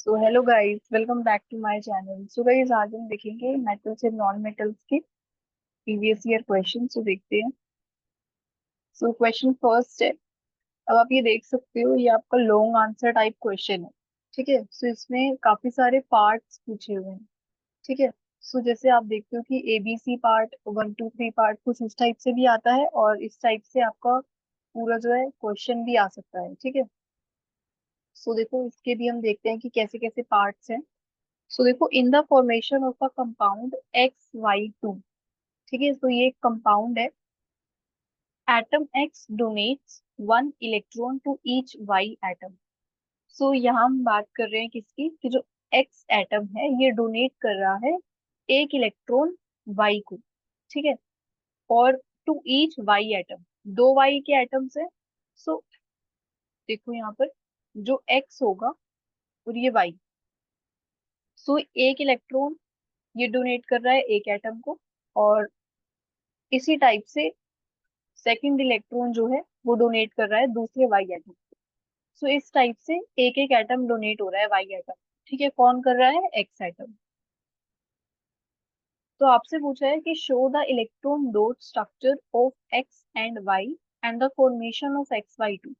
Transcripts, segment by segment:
So hello guys, welcome back to my channel. So guys, आज हम देखेंगे metal से नॉन मेटल्स के प्रीवियस ईयर क्वेश्चन। सो देखते हैं। सो क्वेश्चन फर्स्ट है। अब आप ये देख सकते हो, ये आपका लॉन्ग आंसर टाइप क्वेश्चन है। ठीक है। सो इसमें काफी सारे पार्ट्स पूछे हुए हैं। ठीक है। सो जैसे आप देखते हो कि ABC पार्ट, 1 2 3 पार्ट कुछ इस टाइप से भी आता है, और इस टाइप से आपका पूरा जो है क्वेश्चन भी आ सकता है। ठीक है। सो देखो, इसके भी हम देखते हैं कि कैसे कैसे पार्ट्स हैं। सो देखो, in the formation of a compound XY2। ठीक है। तो ये एक कंपाउंड है। Atom X donates 1 electron to each Y atom. So यहाँ हम बात कर रहे हैं किसकी, कि जो X एटम है ये डोनेट कर रहा है 1 इलेक्ट्रॉन Y को। ठीक है। और टू ईच Y एटम, दो Y के एटम्स है। सो देखो यहाँ पर, जो X होगा और ये Y। सो 1 इलेक्ट्रॉन ये डोनेट कर रहा है एक एटम को, और इसी टाइप से सेकंड इलेक्ट्रॉन जो है वो डोनेट कर रहा है दूसरे वाई एटम। सो इस टाइप से एक एक एटम डोनेट हो रहा है वाई एटम। ठीक है। कौन कर रहा है? X atom. तो आपसे पूछा है कि show the electron dot structure of X and Y and the formation of XY2।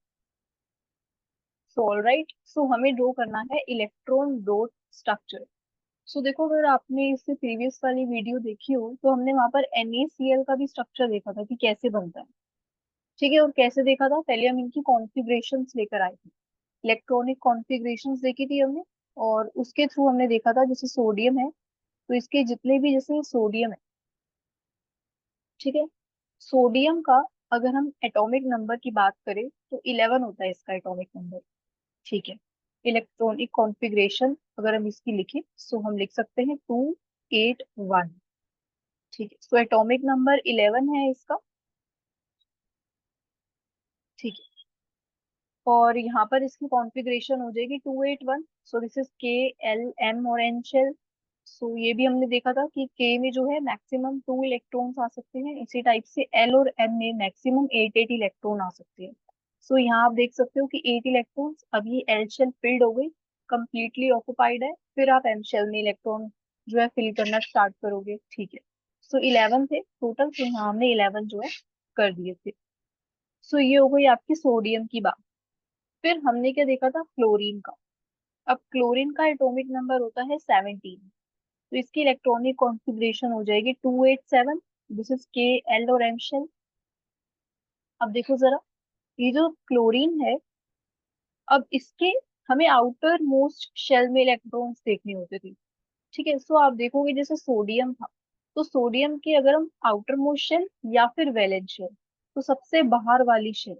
So alright, so हमें ड्रॉ करना है इलेक्ट्रॉन डॉट स्ट्रक्चर। सो देखो, अगर आपने इससे प्रीवियस वाली वीडियो देखी हो तो हमने वहां पर NaCl का भी स्ट्रक्चर देखा था कि कैसे बनता है। ठीक है। और कैसे देखा था? पहले हम इनकी कॉन्फ़िगरेशंस लेकर आए थे, इलेक्ट्रॉनिक कॉन्फ़िगरेशंस देखी थी हमने। और उसके थ्रू हमने देखा था, जैसे सोडियम है तो इसके जितने भी, जैसे सोडियम है, ठीक है, सोडियम का अगर हम एटॉमिक नंबर की बात करें तो 11 होता है इसका एटॉमिक नंबर। ठीक है। इलेक्ट्रॉनिक कॉन्फ़िगरेशन अगर हम इसकी लिखें तो हम लिख सकते हैं 281। ठीक है। तो एटॉमिक नंबर 11 है इसका। ठीक है। और यहाँ पर इसकी कॉन्फ़िगरेशन हो जाएगी 281। So this is K L M और N शेल। सो ये भी हमने देखा था कि K में जो है मैक्सिमम 2 इलेक्ट्रॉन्स आ सकते हैं, इसी टाइप से L और M में मैक्सिमम 8 इलेक्ट्रॉन आ सकते हैं। सो यहाँ आप देख सकते हो कि 8 इलेक्ट्रॉन्स, अब ये L शेल फिल्ड हो गई, कंप्लीटली ऑक्युपाइड है। फिर आप M शेल में इलेक्ट्रॉन जो है फिल करना स्टार्ट करोगे। ठीक है। सो 11 थे टोटल, तो यहाँ हमने 11 जो है कर दिए थे। सो ये हो गई आपकी सोडियम की बात। फिर हमने क्या देखा था? क्लोरीन का। अब क्लोरीन का एटॉमिक नंबर होता है 17। तो इसकी इलेक्ट्रॉनिक कॉन्फ़िगरेशन हो जाएगी 287। दिस इज K L और M शेल। अब देखो जरा, ये जो क्लोरीन है, अब इसके हमें आउटर मोस्ट शेल में इलेक्ट्रॉन्स देखने होते थे। ठीक है। सो आप देखोगे जैसे सोडियम था, तो सोडियम की अगर हम आउटर मोस्ट शेल या फिर वैलेंस शेल, तो सबसे बाहर वाली शेल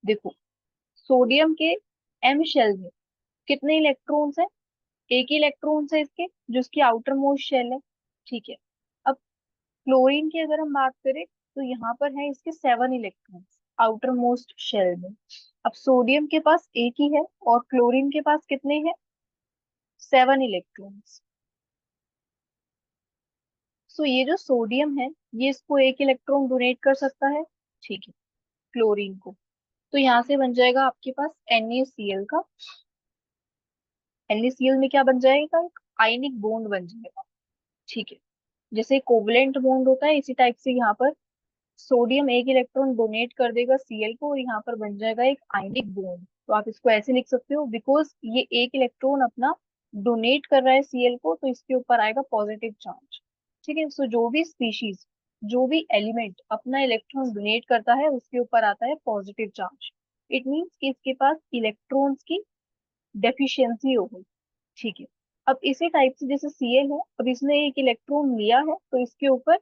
देखो, सोडियम के M शेल में कितने इलेक्ट्रॉन्स है? एक ही इलेक्ट्रॉन्स है इसके, जो इसकी आउटर मोस्ट शेल है। ठीक है। अब क्लोरीन की अगर हम बात करें तो यहाँ पर है इसके 7 इलेक्ट्रॉन्स आउटर मोस्ट शेल में। अब सोडियम के पास एक ही है, और क्लोरीन के पास कितने हैं? 7 इलेक्ट्रॉन्स। सो ये जो सोडियम है, ये इसको एक इलेक्ट्रॉन डोनेट कर सकता है। ठीक है, क्लोरीन को। तो यहाँ से बन जाएगा आपके पास NaCl का। NaCl में क्या बन जाएगा? एक आयनिक बॉन्ड बन जाएगा। ठीक है। जैसे कोवलेंट बॉन्ड होता है, इसी टाइप से यहाँ पर सोडियम एक इलेक्ट्रॉन डोनेट कर देगा Cl को, और यहाँ पर बन जाएगा एक आयनिक बॉन्ड। तो आप इसको ऐसे लिख सकते हो, बिकॉज ये एक इलेक्ट्रॉन अपना डोनेट कर रहा है Cl को, तो इसके ऊपर आएगा पॉजिटिव चार्ज। ठीक है। सो जो भी स्पीशीज, जो भी एलिमेंट अपना इलेक्ट्रॉन डोनेट करता है उसके ऊपर आता है पॉजिटिव चार्ज। इट मीन्स कि इसके पास इलेक्ट्रॉन्स की डेफिशिएंसी हो गई। ठीक है। अब इसी टाइप से जैसे Cl है, अब इसने एक इलेक्ट्रॉन लिया है तो इसके ऊपर,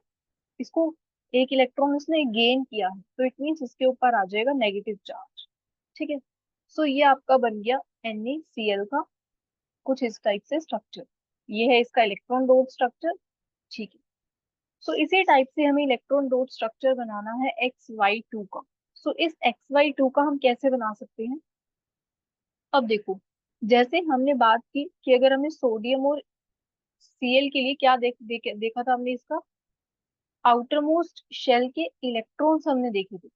इसको एक इलेक्ट्रॉन इसने गेन किया है, तो इट मीन्स इसके ऊपर आ जाएगा नेगेटिव चार्ज। ठीक है। सो ये आपका बन गया NaCl का कुछ इस टाइप से स्ट्रक्चर। ये है इसका इलेक्ट्रॉन डॉट स्ट्रक्चर। ठीक है। सो इसी टाइप से हमें इलेक्ट्रॉन डॉट स्ट्रक्चर बनाना है XY2 का। सो इस XY2 का हम कैसे बना सकते हैं? अब देखो, जैसे हमने बात की कि अगर हमें सोडियम और Cl के लिए क्या देखा था हमने, इसका आउटर मोस्ट शेल के इलेक्ट्रॉन्स हमने देखे थे।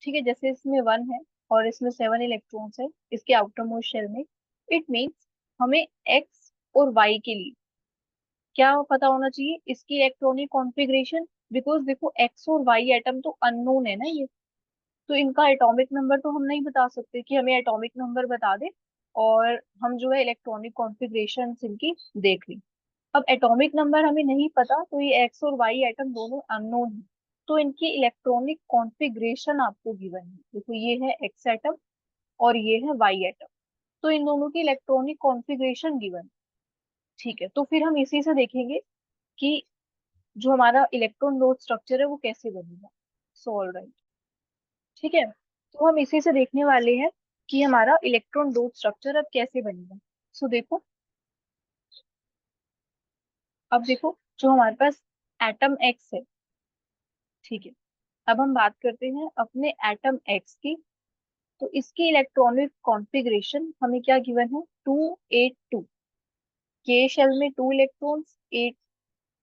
ठीक है। जैसे इसमें 1 है और इसमें 7 इलेक्ट्रॉन्स है इसके आउटर मोस्ट शेल में। इट मीन्स हमें एक्स और वाई के लिए क्या पता होना चाहिए, इसकी इलेक्ट्रॉनिक कॉन्फ़िगरेशन। बिकॉज देखो एक्स और वाई एटम तो अननोन है ना ये, तो इनका एटॉमिक नंबर तो हम नहीं बता सकते कि हमें एटॉमिक नंबर बता दे और हम जो है इलेक्ट्रॉनिक कॉन्फ़िगरेशन इनकी देख लें। अब एटॉमिक नंबर हमें नहीं पता, तो ये एक्स और वाई एटम दोनों अननोन है, तो इनकी इलेक्ट्रॉनिक कॉन्फ़िगरेशन आपको गिवन है। देखो ये है एक्स एटम और ये है वाई एटम, तो इन दोनों की इलेक्ट्रॉनिक कॉन्फ़िगरेशन गिवन। ठीक है, तो फिर हम इसी से देखेंगे कि जो हमारा इलेक्ट्रॉन लोड स्ट्रक्चर है वो कैसे बनेगा। सो ऑलराइट, ठीक है, तो हम इसी से देखने वाले हैं कि हमारा इलेक्ट्रॉन लोड स्ट्रक्चर अब कैसे बनेगा। सो देखो, अब देखो जो हमारे पास एटम एक्स है, ठीक है, अब हम बात करते हैं अपने एटम एक्स की। तो इसकी इलेक्ट्रॉनिक कॉन्फ़िगरेशन हमें क्या गिवन है, 2 8 2। के शेल में 2 इलेक्ट्रॉन्स, 8,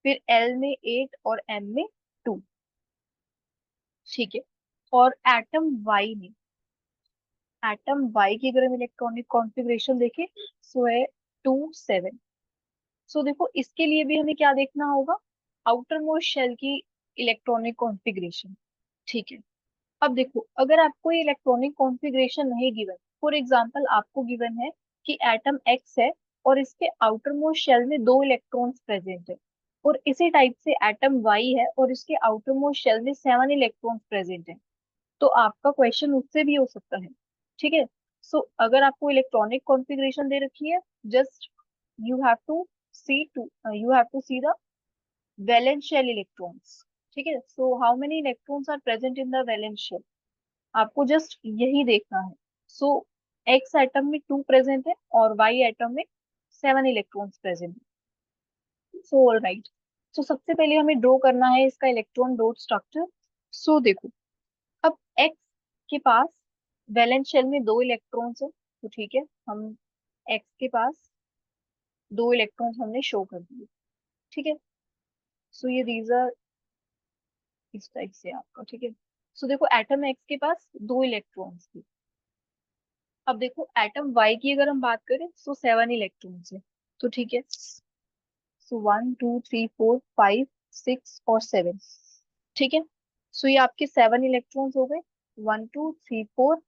फिर एल में 8 और एम में 2। ठीक है, और एटम वाई की अगर हम इलेक्ट्रॉनिक कॉन्फ़िगरेशन देखें, सो है 2 7। सो देखो इसके लिए भी हमें क्या देखना होगा, आउटर मोस्ट शेल की इलेक्ट्रॉनिक कॉन्फ़िगरेशन। ठीक है, अब देखो अगर आपको ये इलेक्ट्रॉनिक कॉन्फ़िगरेशन नहीं गिवन, फॉर एग्जांपल आपको गिवन है कि एटम एक्स है और इसके आउटर मोस्ट शेल में 2 इलेक्ट्रॉन्स प्रेजेंट है, और इसी टाइप से एटम वाई है और इसके आउटर मोस्ट शेल में 7 इलेक्ट्रॉन्स प्रेजेंट है, तो आपका क्वेश्चन उससे भी हो सकता है। ठीक है, सो अगर आपको इलेक्ट्रॉनिक कॉन्फ़िगरेशन दे रखी है, just you have to see the valence shell electrons. ठीक है, so how many electrons are present in the valence shell, आपको जस्ट यही देखना है। सो एक्स एटम में 2 प्रेजेंट है और वाई एटम में 7 इलेक्ट्रॉन्स प्रेजेंट है। सो ऑल राइट, सो सबसे पहले हमें ड्रॉ करना है इसका इलेक्ट्रॉन डॉट स्ट्रक्चर। सो देखो, अब एक्स के पास वैलेंस शेल में 2 इलेक्ट्रॉन्स है, तो ठीक है, हम एक्स के पास 2 इलेक्ट्रॉन्स हमने शो कर दिए। ठीक है, सो ये दीज आर इस टाइप से आपका। ठीक है, सो देखो एटम एक्स के पास 2 इलेक्ट्रॉन्स थी। अब देखो एटम वाई की अगर हम बात करें, सो 7 इलेक्ट्रॉन्स है, तो ठीक है, सो 1 2 3 4 5 6 और 7। ठीक है, सो ये आपके 7 इलेक्ट्रॉन्स हो गए, 1 2 3 4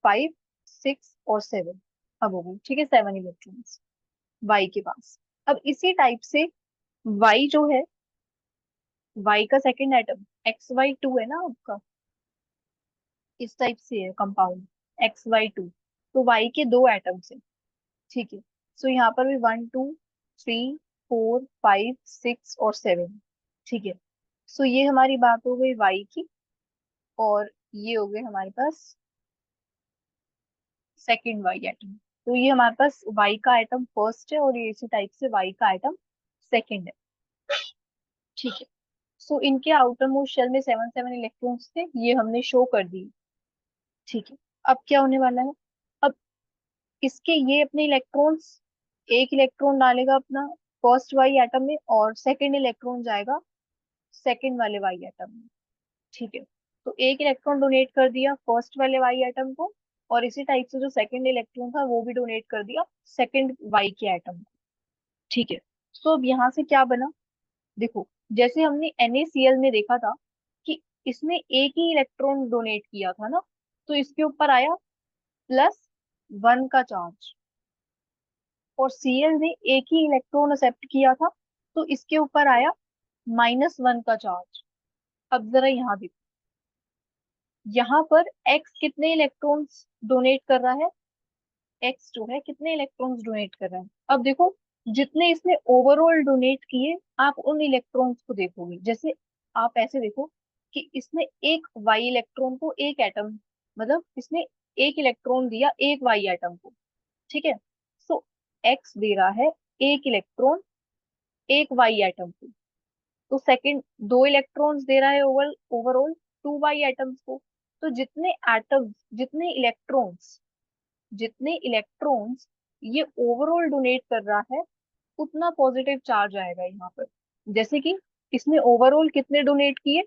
5 6 और 7। अब हो गई, ठीक है, 7 इलेक्ट्रॉन्स वाई के पास। अब इसी टाइप से वाई जो है, वाई का सेकंड एटम XY2 है ना आपका, इस टाइप से है कंपाउंड XY2, तो वाई के 2 एटम्स है। ठीक है, सो यहाँ पर भी 1 2 3 4 5 6 और 7। ठीक है, सो ये हमारी बात हो गई वाई की, और ये हो गए हमारे पास सेकंड वाई एटम। तो ये हमारे पास वाई का एटम फर्स्ट है और ये इसी टाइप से वाई का एटम सेकंड है। ठीक है, सो इनके आउटर मोस्ट शेल में 7 7 इलेक्ट्रॉन्स थे, ये हमने शो कर दी। ठीक है, अब क्या होने वाला है, अब इसके ये अपने इलेक्ट्रॉन्स, एक इलेक्ट्रॉन डालेगा अपना फर्स्ट वाई एटम में और सेकंड इलेक्ट्रॉन जाएगा सेकंड वाले वाई एटम में। ठीक है, तो एक इलेक्ट्रॉन डोनेट कर दिया फर्स्ट वाले वाई एटम को, और इसी टाइप से जो सेकंड इलेक्ट्रॉन था वो भी डोनेट कर दिया सेकंड वाई के एटम को। ठीक है, तो अब यहाँ से क्या बना, देखो जैसे हमने NaCl में देखा था कि इसने एक ही इलेक्ट्रॉन डोनेट किया था ना, तो इसके ऊपर आया +1 का चार्ज, और Cl ने एक ही इलेक्ट्रॉन एक्सेप्ट किया था, तो इसके ऊपर आया -1 का चार्ज। अब जरा यहाँ देखो, यहाँ पर X कितने इलेक्ट्रॉन्स डोनेट कर रहा है, X जो है कितने इलेक्ट्रॉन्स डोनेट कर रहा है। अब देखो जितने इसने ओवरऑल डोनेट किए, आप उन इलेक्ट्रॉन्स को देखोगे, जैसे आप ऐसे देखो कि इसने एक वाई इलेक्ट्रॉन को एक एटम, मतलब इसने एक इलेक्ट्रॉन दिया एक वाई एटम को। ठीक है, सो एक्स दे रहा है एक इलेक्ट्रॉन एक वाई एटम को, तो सेकंड 2 इलेक्ट्रॉन्स दे रहा है ओवरऑल 2 वाई एटम्स को। तो जितने इलेक्ट्रॉन्स ये ओवरऑल डोनेट कर रहा है, उतना पॉजिटिव चार्ज आएगा यहाँ पर। जैसे कि इसने ओवरऑल कितने डोनेट किए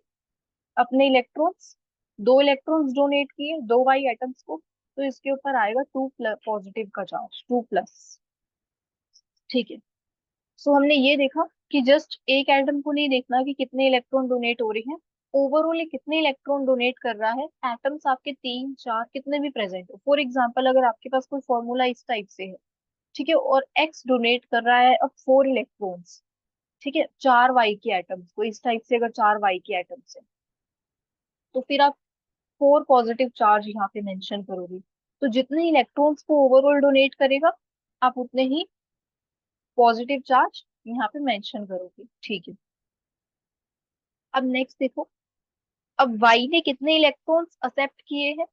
अपने इलेक्ट्रॉन्स, 2 इलेक्ट्रॉन्स डोनेट किए 2 वाई एटम्स को, तो इसके ऊपर आएगा 2 पॉजिटिव का चार्ज, 2 प्लस। ठीक है। सो हमने ये देखा कि जस्ट एक एटम को नहीं देखना कि कितने इलेक्ट्रॉन डोनेट हो रहे हैं, ओवरऑल ये कितने इलेक्ट्रॉन डोनेट कर रहा है। एटम्स आपके तीन चार कितने भी प्रेजेंट हो, फॉर एग्जांपल अगर आपके पास कोई फॉर्मूला इस टाइप से है, ठीक है, और एक्स डोनेट कर रहा है अब 4 इलेक्ट्रॉन्स, ठीक है, 4 वाई के एटम्स को इस टाइप से, अगर 4 वाई के एटम्स है तो फिर आप 4 पॉजिटिव चार्ज यहाँ पे मेंशन करोगे। तो जितने इलेक्ट्रॉन्स को ओवरऑल डोनेट करेगा आप उतने ही पॉजिटिव चार्ज यहाँ पे मेंशन करोगे, ठीक है। अब नेक्स्ट देखो, अब वाई ने कितने इलेक्ट्रॉन्स एक्सेप्ट किए हैं,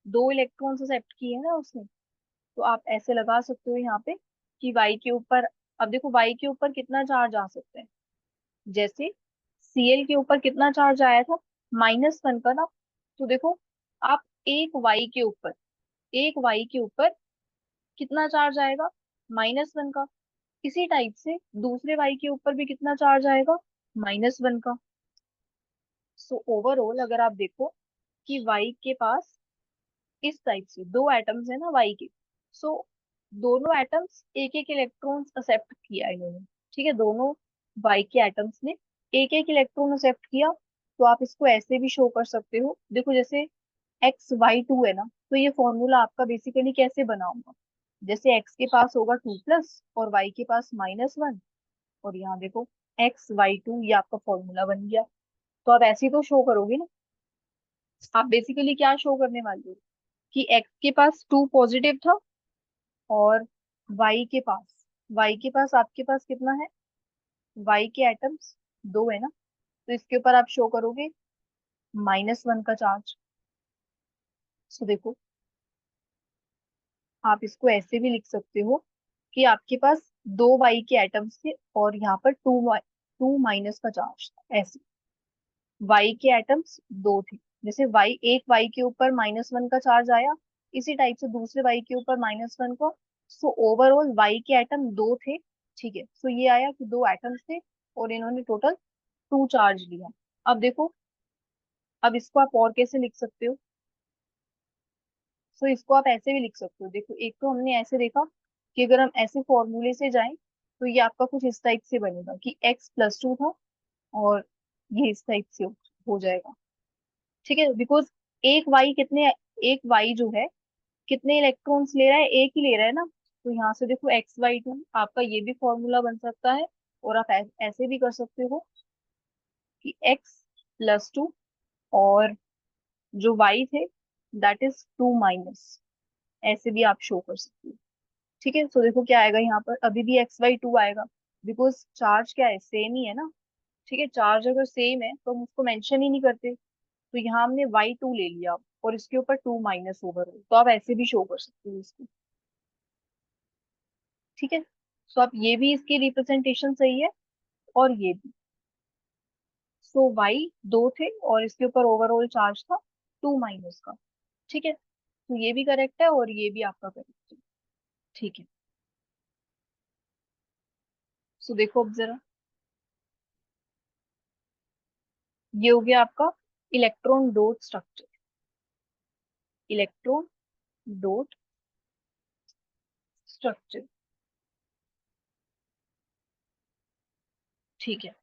2 इलेक्ट्रॉन्स एक्सेप्ट किए हैं ना उसने। तो आप ऐसे लगा सकते हो यहाँ पे कि वाई के ऊपर, अब देखो वाई के ऊपर कितना चार्ज आ सकता है, जैसे सीएल के ऊपर कितना चार्ज आया था, -1 का ना। तो देखो आप एक वाई के ऊपर कितना चार्ज आएगा, -1 का। इसी टाइप से दूसरे वाई के ऊपर भी कितना चार्ज आएगा, -1 का। सो ओवरऑल अगर आप देखो कि वाई के पास इस टाइप से 2 एटम्स है ना वाई के, सो दोनों एटम्स एक एक इलेक्ट्रॉन्स एक्सेप्ट किया इन्होंने, ठीक है, दोनों वाई के एटम्स ने एक एक इलेक्ट्रॉन एक्सेप्ट किया। तो आप इसको ऐसे भी शो कर सकते हो, देखो जैसे XY2 है ना, तो ये फॉर्मूला आपका बेसिकली कैसे बना होगा, जैसे एक्स के पास होगा 2+ और वाई के पास -1, और यहाँ देखो XY2, ये आपका फॉर्मूला बन गया। तो आप ऐसे ही तो शो करोगे ना। आप बेसिकली क्या शो करने वाले हो कि एक्स के पास 2 पॉजिटिव था, और वाई के पास आपके पास कितना है, वाई के एटम्स 2 है ना, तो इसके ऊपर आप शो करोगे -1 का चार्ज। सो देखो आप इसको ऐसे भी लिख सकते हो कि आपके पास 2 वाई के एटम्स थे और यहाँ पर 2 माइनस का चार्ज था, ऐसे वाई के एटम्स 2 थे। जैसे एक वाई के ऊपर -1 का चार्ज आया, इसी टाइप से दूसरे वाई के ऊपर -1 का। सो ओवरऑल वाई के एटम 2 थे, ठीक है। सो ये आया कि 2 एटम्स थे और इन्होंने टोटल 2 चार्ज लिया। अब देखो, अब इसको आप और कैसे लिख सकते हो, सो इसको आप ऐसे भी लिख सकते हो। देखो एक तो हमने ऐसे देखा कि अगर हम ऐसे फॉर्मूले से जाएं तो ये आपका कुछ इस टाइप से बनेगा कि x+2 था, और ये इस टाइप से हो जाएगा, ठीक है, बिकॉज एक वाई जो है कितने इलेक्ट्रॉन्स ले रहा है, एक ही ले रहा है ना। तो यहाँ से देखो XY2 आपका ये भी फॉर्मूला बन सकता है, और आप ऐसे भी कर सकते हो कि x+2 और जो y थे दैट इज 2 माइनस, ऐसे भी आप शो कर सकते हो, ठीक है। तो देखो क्या आएगा यहाँ पर, अभी भी XY2 आएगा, बिकॉज चार्ज क्या है, सेम ही है ना, ठीक है। चार्ज अगर सेम है तो हम उसको मेंशन ही नहीं करते। तो यहाँ हमने Y2 ले लिया और इसके ऊपर 2 माइनस ओवर, तो आप ऐसे भी शो कर सकते हो इसको, ठीक है। सो आप ये भी इसकी रिप्रेजेंटेशन सही है, और ये भी। सो Y 2 थे और इसके ऊपर ओवरऑल चार्ज था 2 माइनस का, ठीक है। तो ये भी करेक्ट है और ये भी आपका करेक्ट है, ठीक है। सो देखो अब जरा, ये हो गया आपका electron dot structure, electron dot structure, ठीक है।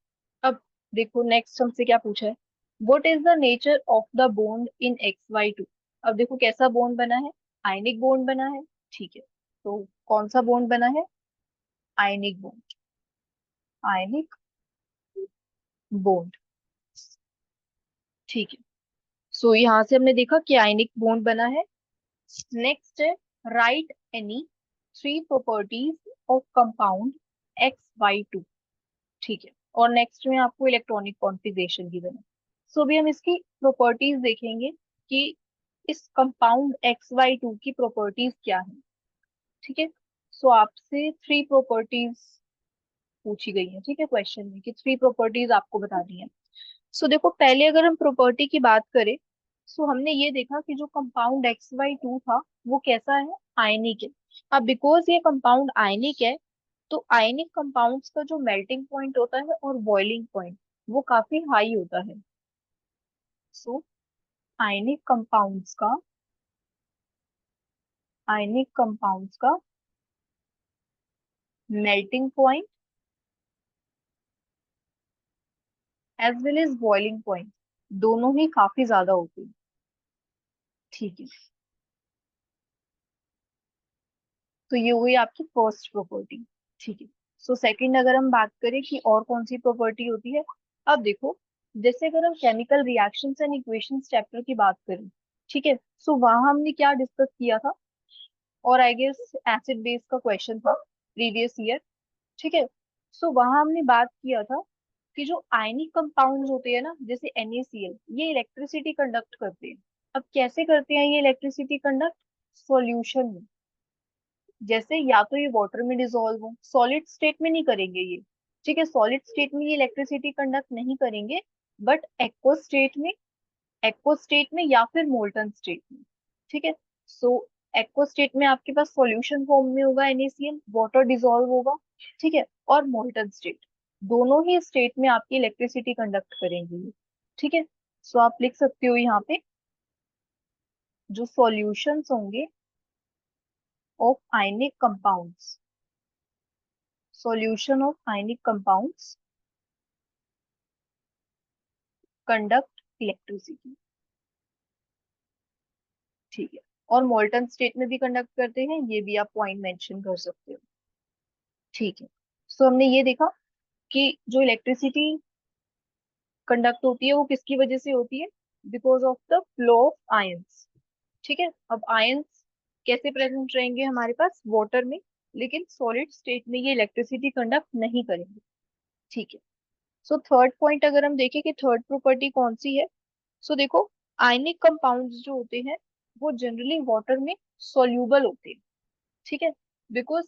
अब देखो नेक्स्ट हमसे क्या पूछा है, what is the nature of the bond in XY2। अब देखो कैसा बॉन्ड बना है, आयनिक बॉन्ड बना है, ठीक है। तो कौन सा बॉन्ड बना है, आयनिक बॉन्ड, आयनिक बॉन्ड, ठीक है। सो यहाँ से हमने देखा कि आयनिक बॉन्ड बना है। नेक्स्ट है, right any 3 properties of compound XY2, ठीक है। और नेक्स्ट में आपको इलेक्ट्रॉनिक कॉन्फ़िगरेशन गिवन है। सो भी हम इसकी प्रॉपर्टीज देखेंगे कि इस कंपाउंड XY2 की प्रॉपर्टीज क्या है, ठीक है। सो आपसे 3 प्रॉपर्टीज पूछी गई है, ठीक है, क्वेश्चन में कि 3 प्रॉपर्टीज आपको बतानी है। सो देखो पहले अगर हम प्रॉपर्टी की बात करें, सो हमने ये देखा कि जो कंपाउंड XY2 था वो कैसा है, आयनिक है। अब बिकॉज ये कंपाउंड आयनिक है, तो आयनिक कंपाउंड्स का जो मेल्टिंग पॉइंट होता है और बॉइलिंग पॉइंट वो काफी हाई होता है। सो आयनिक कंपाउंड्स का आयनिक कंपाउंड्स का melting point as well as boiling point, दोनों ही काफी ज्यादा होते हैं। ठीक है, तो ये हुई आपकी फर्स्ट प्रॉपर्टी। ठीक है, सो सेकंड अगर हम बात करें कि और कौन सी प्रॉपर्टी होती है, अब देखो, जैसे अगर हम chemical reactions and equations chapter की बात करें, ठीक है, सो वहां हमने क्या डिस्कस किया था, और आई गेस एसिड बेस का क्वेश्चन था प्रीवियस ईयर। ठीक है, सो वहां हमने बात किया था कि जो आयनिक कंपाउंड्स होते हैं ना, जैसे NaCl, ये इलेक्ट्रिसिटी कंडक्ट करते हैं। अब कैसे करते हैं ये इलेक्ट्रिसिटी कंडक्ट? सॉल्यूशन में, जैसे या तो ये वाटर में डिजोल्व हो, सॉलिड स्टेट में नहीं करेंगे ये। ठीक है, सॉलिड स्टेट में ये इलेक्ट्रिसिटी कंडक्ट नहीं करेंगे, बट एक्व स्टेट में या फिर मोल्टन स्टेट में। ठीक है, सो एक्व स्टेट में आपके पास सॉल्यूशन फॉर्म में होगा NaCl, वाटर डिजोल्व होगा। ठीक है, और मोल्टन स्टेट, दोनों ही स्टेट में आपकी इलेक्ट्रिसिटी कंडक्ट करेंगे ये। ठीक है, सो आप लिख सकते हो यहाँ पे जो सॉल्यूशंस होंगे of ionic compounds, solution of ionic compounds conduct electricity। ठीक है, और मोल्टन स्टेट में भी कंडक्ट करते हैं, ये भी आप पॉइंट मेंशन कर सकते हो। ठीक है, सो हमने ये देखा कि जो इलेक्ट्रिसिटी कंडक्ट होती है वो किसकी वजह से होती है, because of the flow of ions. ठीक है, अब आयंस कैसे प्रेजेंट रहेंगे हमारे पास वाटर में, लेकिन सॉलिड स्टेट में ये इलेक्ट्रिसिटी कंडक्ट नहीं करेंगे। ठीक है, सो थर्ड पॉइंट अगर हम देखें कि थर्ड प्रॉपर्टी कौन सी है, सो देखो, आयनिक कंपाउंड्स जो होते हैं वो जनरली वाटर में सोल्यूबल होते हैं। ठीक है, बिकॉज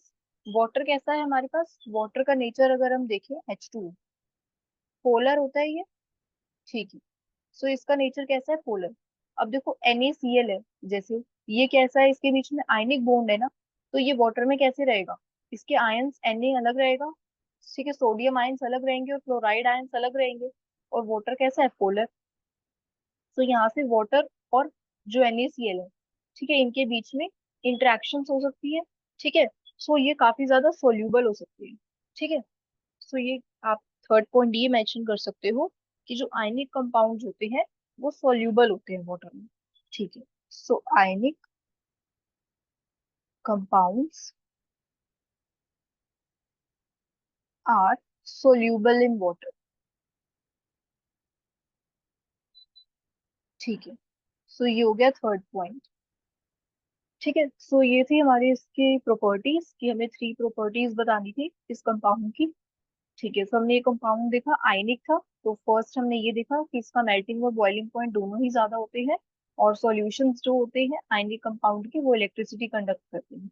वाटर कैसा है हमारे पास, वाटर का नेचर अगर हम देखें H2, पोलर होता है ये। ठीक है, सो इसका नेचर कैसा है, पोलर। अब देखो NaCl है, जैसे ये कैसा है, इसके बीच में आयनिक बॉन्ड है ना, तो ये वाटर में कैसे रहेगा, इसके आयंस Na अलग रहेगा। ठीक है, सोडियम आयंस अलग रहेंगे और क्लोराइड आयंस अलग रहेंगे, और वाटर कैसा है, पोलर। तो यहाँ से वाटर और जो NaCl है, ठीक है, इनके बीच में इंटरेक्शन हो सकती है। ठीक है, सो ये काफी ज्यादा सोल्यूबल हो सकती है। ठीक है, सो ये आप थर्ड पॉइंट ये मेंशन कर सकते हो कि जो आयनिक कंपाउंड होते हैं वो सोल्यूबल होते हैं वाटर में। ठीक है, so ionic compounds are soluble in water. ठीक है, सो ये हो गया थर्ड पॉइंट। ठीक है, सो ये थी हमारी इसकी प्रॉपर्टीज कि हमें थ्री प्रॉपर्टीज बतानी थी इस कंपाउंड की। ठीक है, सो हमने ये कंपाउंड देखा आयनिक था, तो फर्स्ट हमने ये देखा कि इसका मेल्टिंग और बॉइलिंग पॉइंट दोनों ही ज्यादा होते हैं, और सॉल्यूशंस जो होते हैं आयनिक कंपाउंड के वो इलेक्ट्रिसिटी कंडक्ट करते हैं।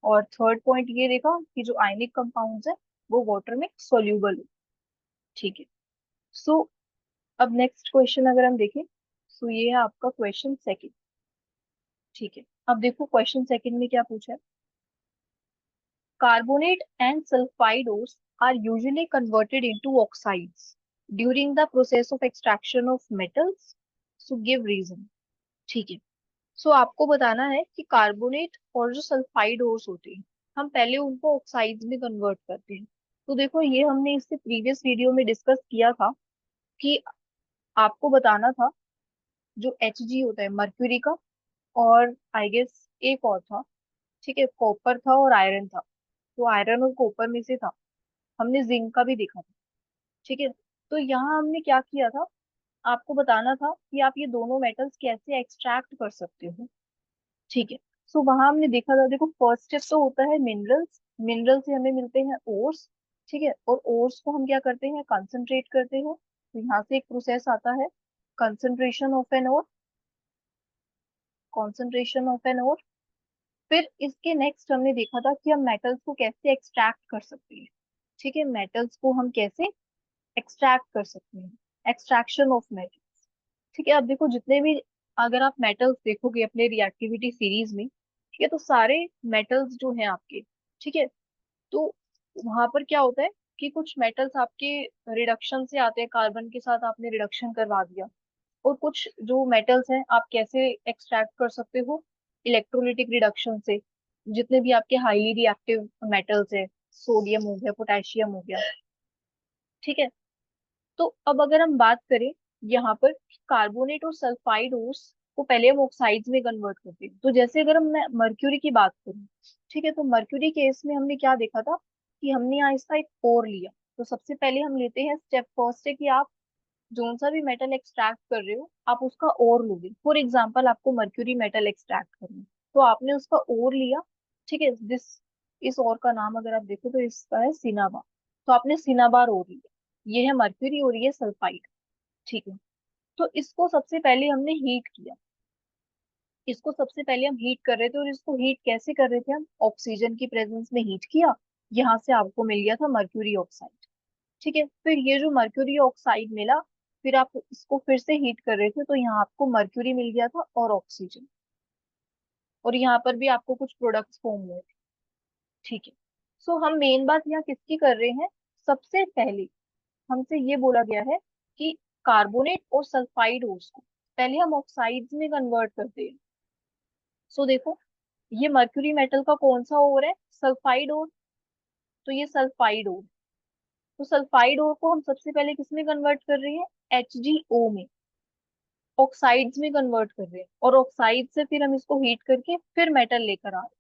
और थर्ड पॉइंट ये देखा कि जो आयनिक कंपाउंड्स है वो वाटर में सोल्यूबल है। ठीक है, सो अब नेक्स्ट क्वेश्चन अगर हम देखें, सो ये है आपका क्वेश्चन सेकंड। ठीक है, अब देखो क्वेश्चन सेकंड में क्या पूछा है, carbonate and sulfide ores are usually converted into oxides during the process of extraction of metals. So give reason। ठीक है, सो आपको बताना है कि कार्बोनेट और जो सल्फाइड ओर्स होते हैं, हम पहले उनको ऑक्साइड्स में कन्वर्ट करते हैं। तो देखो ये हमने इससे प्रीवियस वीडियो में डिस्कस किया था कि आपको बताना था जो Hg होता है मर्क्यूरी का, और आई गेस एक और था, ठीक है, कॉपर था और आयरन था। तो आयरन और कॉपर में से था, हमने जिंक का भी देखा था। ठीक है, तो यहाँ हमने क्या किया था, आपको बताना था कि आप ये दोनों मेटल्स कैसे एक्सट्रैक्ट कर सकते हो। ठीक है, सो वहां हमने देखा था, देखो फर्स्ट स्टेप तो होता है मिनरल्स, मिनरल से हमें मिलते हैं ओर्स। ठीक है, और ओर्स को हम क्या करते हैं, कंसंट्रेट करते हैं। तो यहाँ से एक प्रोसेस आता है, concentration of an ore, concentration of an ore. फिर इसके नेक्स्ट हमने देखा था कि हम मेटल्स को कैसे एक्सट्रैक्ट कर सकते हैं। ठीक है, मेटल्स को हम कैसे एक्सट्रैक्ट कर सकते हैं, एक्सट्रैक्शन ऑफ मेटल्स। ठीक है, अब देखो जितने भी, अगर आप मेटल्स देखोगे अपने रिएक्टिविटी सीरीज में, ठीक है, तो सारे मेटल्स जो हैं आपके, ठीक है, तो वहां पर क्या होता है कि कुछ मेटल्स आपके रिडक्शन से आते हैं, कार्बन के साथ आपने रिडक्शन करवा दिया। और कुछ जो मेटल्स हैं आप कैसे एक्सट्रैक्ट कर सकते हो, इलेक्ट्रोलिटिक रिडक्शन से। जितने भी आपके हाईली रिएक्टिव मेटल्स है, सोडियम हो गया, पोटेशियम हो गया। ठीक है। तो अब अगर हम बात करें यहाँ पर कार्बोनेट और सल्फाइड ओर्स को पहले हम ऑक्साइड्स में कन्वर्ट करते हैं। तो जैसे अगर हम मैं मर्क्यूरी की बात करूँ, ठीक है, तो मर्क्यूरी केस में हमने क्या देखा था कि हमने यहाँ इसका एक ओर लिया। तो सबसे पहले हम लेते हैं, स्टेप फर्स्ट है कि आप जो सा भी मेटल एक्सट्रैक्ट कर रहे हो आप उसका ओर लोगे। फॉर एग्जाम्पल आपको मर्क्यूरी मेटल एक्सट्रैक्ट करना है, तो आपने उसका ओर लिया। ठीक है, इस ओर का नाम अगर आप देखो तो इसका है सिनाबार। तो आपने सिनाबार ओर लिया, ये है मर्क्यूरी और ये सल्फाइड। ठीक है। तो इसको सबसे पहले हमने हीट किया, इसको सबसे पहले हम हीट कर रहे थे, और इसको हीट कैसे कर रहे थे, हम ऑक्सीजन की प्रेजेंस में हीट किया। यहाँ से आपको मिल गया था मर्क्यूरी ऑक्साइड। ठीक है, फिर ये जो मर्क्यूरी ऑक्साइड मिला, फिर आप इसको फिर से हीट कर रहे थे, तो यहाँ आपको मर्क्यूरी मिल गया था और ऑक्सीजन, और यहाँ पर भी आपको कुछ प्रोडक्ट्स फॉर्म हुए थे। ठीक है। सो हम मेन बात यहाँ किसकी कर रहे हैं, सबसे पहले हमसे ये बोला गया है कि कार्बोनेट और सल्फाइड ओर्स को पहले हम ऑक्साइड्स में कन्वर्ट करते हैं। सो देखो, ये मर्क्यूरी मेटल का कौन सा ओर है, सल्फाइड ओर। तो ये सल्फाइड ओर, तो सल्फाइड ओर को हम सबसे पहले किस में कन्वर्ट कर रहे हैं, HgO में, ऑक्साइड्स में कन्वर्ट कर रहे हैं, और ऑक्साइड से फिर हम इसको हीट करके फिर मेटल लेकर आ रहे हैं।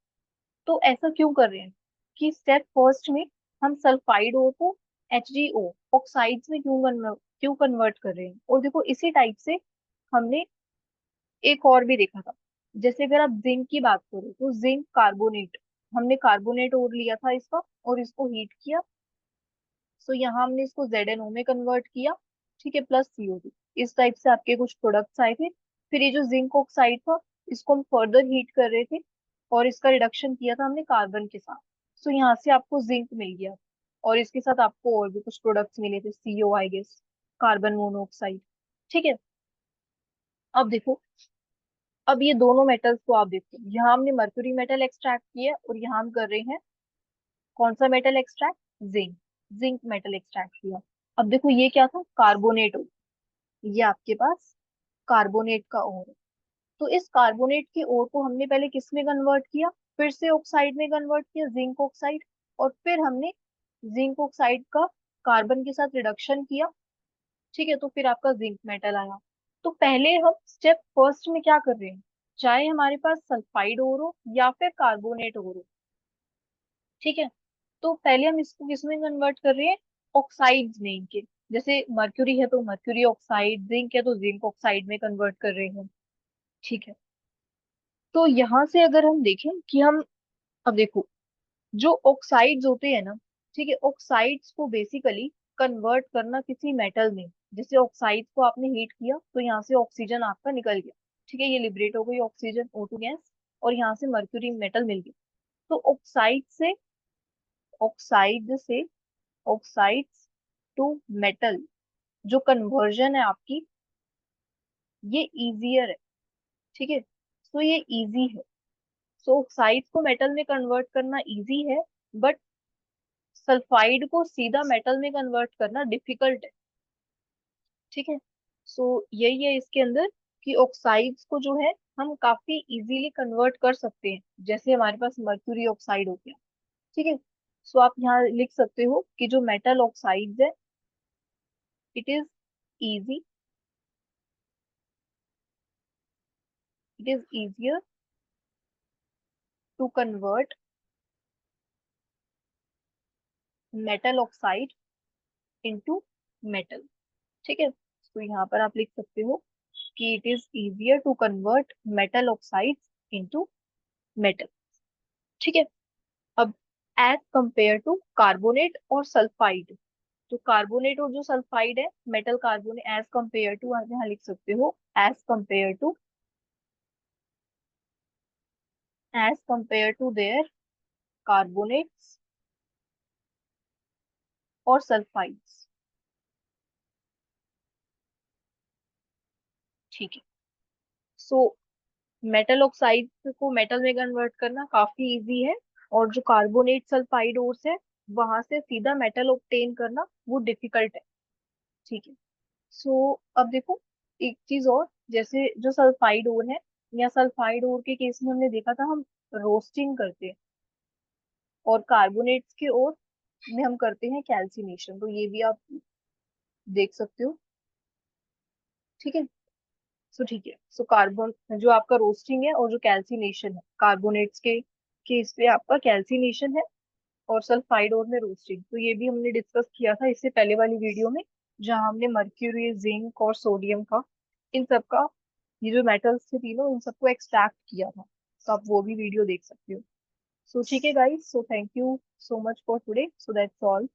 तो ऐसा क्यों कर रहे हैं कि स्टेप फर्स्ट में हम सल्फाइड ओर को HgO ऑक्साइड्स में क्यों कन्वर्ट कर रहे हैं। और देखो इसी टाइप से हमने एक और भी देखा था। जैसे अगर आप जिंक की बात करो तो जिंक कार्बोनेट, हमने कार्बोनेट और लिया था इसका, और इसको हीट किया। सो यहाँ हमने इसको ZnO में कन्वर्ट किया। ठीक है, प्लस CO2। इस टाइप से आपके कुछ प्रोडक्ट्स आए थे। फिर ये जो जिंक ऑक्साइड था, इसको हम फर्दर हीट कर रहे थे, और इसका रिडक्शन किया था हमने कार्बन के साथ। सो यहाँ से आपको जिंक मिल गया, और इसके साथ आपको और भी कुछ प्रोडक्ट्स मिले थे, CO I guess, carbon monoxide. ठीक है। अब देखो, अब ये दोनों मेटल्स को आप देखो, यहाँ हमने मर्क्यूरी मेटल एक्सट्रैक्ट किया और यहाँ हम कर रहे हैं कौन सा metal extract, zinc, zinc metal extract किया। अब देखो ये क्या था, कार्बोनेट, ये आपके पास कार्बोनेट का ओर है। तो इस कार्बोनेट के ओर को हमने पहले किस में कन्वर्ट किया, फिर से ऑक्साइड में कन्वर्ट किया, जिंक ऑक्साइड। और फिर हमने जिंक ऑक्साइड का कार्बन के साथ रिडक्शन किया। ठीक है, तो फिर आपका जिंक मेटल आया। तो पहले हम स्टेप फर्स्ट में क्या कर रहे हैं, चाहे हमारे पास सल्फाइड ओर हो या फिर कार्बोनेट ओर हो। ठीक है, तो पहले हम इसको किसमें कन्वर्ट कर रहे हैं, ऑक्साइड्स में इनके। जैसे मर्क्यूरी है तो मर्क्यूरी ऑक्साइड, जिंक है तो जिंक ऑक्साइड में कन्वर्ट कर रहे हैं। ठीक है। तो यहाँ से अगर हम देखें कि हम, अब देखो, जो ऑक्साइड्स होते हैं ना, ठीक है, ऑक्साइड्स को बेसिकली कन्वर्ट करना किसी मेटल में, जैसे ऑक्साइड्स को आपने हीट किया तो यहाँ से ऑक्सीजन आपका निकल गया। ठीक है, ये लिबरेट हो गई ऑक्सीजन, O2 गैस, और यहाँ से मर्क्यूरी मेटल मिल गया। तो ऑक्साइड से ऑक्साइड्स टू मेटल जो कन्वर्जन है आपकी, ये इजियर है। ठीक है, सो ये इजी है। सो ऑक्साइड्स को मेटल में कन्वर्ट करना इजी है, बट सल्फाइड को सीधा मेटल में कन्वर्ट करना डिफिकल्ट है। ठीक है, सो यही है इसके अंदर कि ऑक्साइड्स को जो है हम काफी इजीली कन्वर्ट कर सकते हैं, जैसे हमारे पास मर्क्यूरी ऑक्साइड हो गया। ठीक है, सो आप यहाँ लिख सकते हो कि जो मेटल ऑक्साइड्स है, it is easy, it is easier to convert metal oxide into metal. ठीक है, तो यहाँ पर आप लिख सकते हो कि it is easier to convert metal oxides into metal. ठीक है। अब एज कंपेयर टू कार्बोनेट और सल्फाइड, तो कार्बोनेट और जो सल्फाइड है metal carbonate, as compare to, आप यहाँ लिख सकते हो as compare to their carbonates और सल्फाइड्स। ठीक है। सो मेटल ऑक्साइड को मेटल में कन्वर्ट करना काफी इजी है, और जो कार्बोनेट सल्फाइड ओर्स है वहां से सीधा मेटल ऑब्टेन करना वो डिफिकल्ट है। ठीक है। सो अब देखो एक चीज और, जैसे जो सल्फाइड ओर है, या सल्फाइड ओर के केस में हमने देखा था हम रोस्टिंग करते हैं, और कार्बोनेट्स के ओर में हम करते हैं कैल्सिनेशन, तो ये भी आप देख सकते हो। ठीक है। सो ठीक है, सो कार्बन जो आपका रोस्टिंग है और जो कैल्सिनेशन है कार्बोनेट्स के केस पे आपका कैल्सिनेशन है, और सल्फाइड और में रोस्टिंग, तो ये भी हमने डिस्कस किया था इससे पहले वाली वीडियो में, जहां हमने मर्क्यूरी, जिंक और सोडियम का, इन सब का, ये जो मेटल्स थे तीनों, इन सबको एक्सट्रैक्ट किया था, तो आप वो भी वीडियो देख सकते हो। सो ठीक है guys, so thank you so much for today, so that's all.